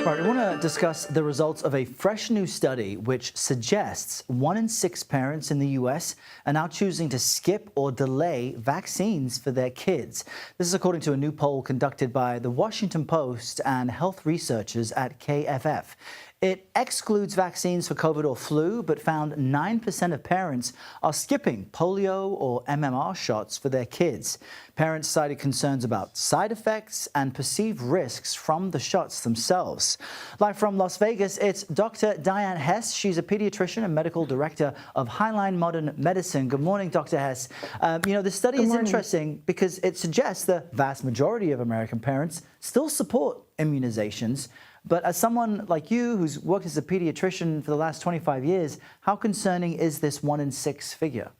All right, I want to discuss the results of a fresh new study which suggests 1 in 6 parents in the U.S. are now choosing to skip or delay vaccines for their kids. This is according to a new poll conducted by the Washington Post and health researchers at KFF. It excludes vaccines for COVID or flu, but found 9% of parents are skipping polio or MMR shots for their kids. Parents cited concerns about side effects and perceived risks from the shots themselves. Live from Las Vegas, it's Dr. Dyan Hes. She's a pediatrician and medical director of Highline Modern Medicine. Good morning, Dr. Hes. The study is interesting because it suggests the vast majority of American parents still support immunizations. But as someone like you who's worked as a pediatrician for the last 25 years, how concerning is this 1 in 6 figure?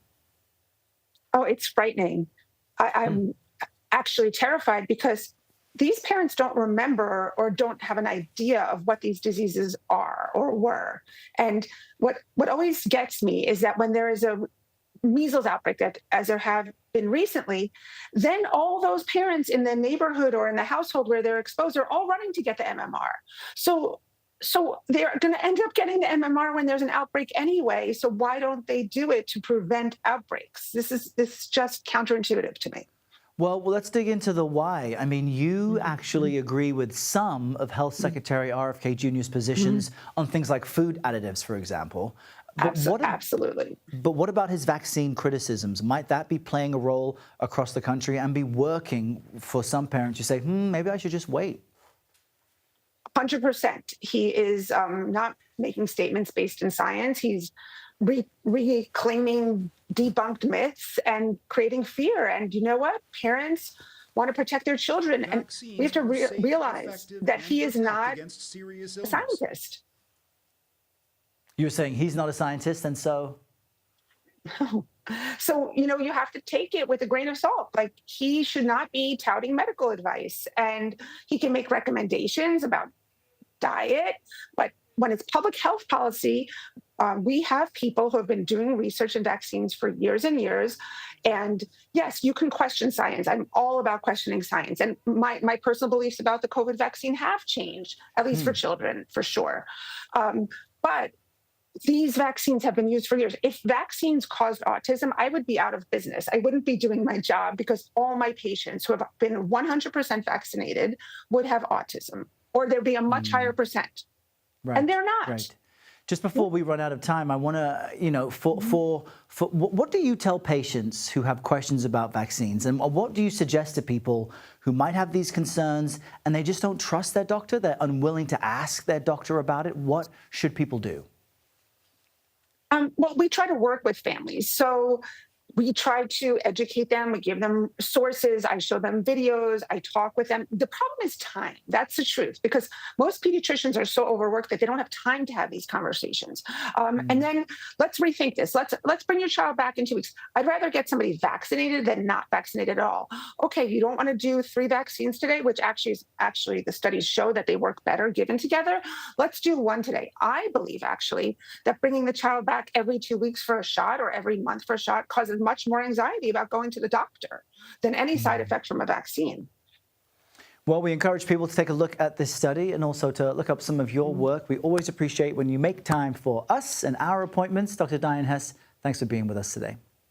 Oh, it's frightening. I'm actually terrified because these parents don't remember or don't have an idea of what these diseases are or were. And what always gets me is that when there is a measles outbreak, that as there have been recently, then all those parents in the neighborhood or in the household where they're exposed are all running to get the MMR. So they're going to end up getting the MMR when there's an outbreak anyway. So why don't they do it to prevent outbreaks? This is just counterintuitive to me. Well, let's dig into the why. I mean, you actually agree with some of Health Secretary RFK Jr.'s positions on things like food additives, for example. Absolutely. But what about his vaccine criticisms? Might that be playing a role across the country and be working for some parents who say, maybe I should just wait? 100%. He is not making statements based in science. He's reclaiming debunked myths and creating fear. And you know what? Parents want to protect their children. And we have to realize that he is not a scientist. You're saying he's not a scientist, and so? No. So, you have to take it with a grain of salt. Like, he should not be touting medical advice. And he can make recommendations about diet. But when it's public health policy, we have people who have been doing research in vaccines for years and years. And yes, you can question science. I'm all about questioning science. And my personal beliefs about the COVID vaccine have changed, at least for children, for sure. But these vaccines have been used for years. If vaccines caused autism, I would be out of business. I wouldn't be doing my job because all my patients who have been 100% vaccinated would have autism, or there'd be a much higher percent. Right. And they're not. Right. Just before we run out of time, I want to, for what do you tell patients who have questions about vaccines? And what do you suggest to people who might have these concerns and they just don't trust their doctor? They're unwilling to ask their doctor about it. What should people do? Well, we try to work with families. So we try to educate them. We give them sources. I show them videos. I talk with them. The problem is time. That's the truth, because most pediatricians are so overworked that they don't have time to have these conversations. And then let's rethink this. Let's bring your child back in 2 weeks. I'd rather get somebody vaccinated than not vaccinated at all. Okay, you don't want to do 3 vaccines today, which actually the studies show that they work better given together. Let's do 1 today. I believe actually that bringing the child back every 2 weeks for a shot or every month for a shot causes much more anxiety about going to the doctor than any side effect from a vaccine. Well, we encourage people to take a look at this study and also to look up some of your work. We always appreciate when you make time for us and our appointments. Dr. Dyan Hes, thanks for being with us today.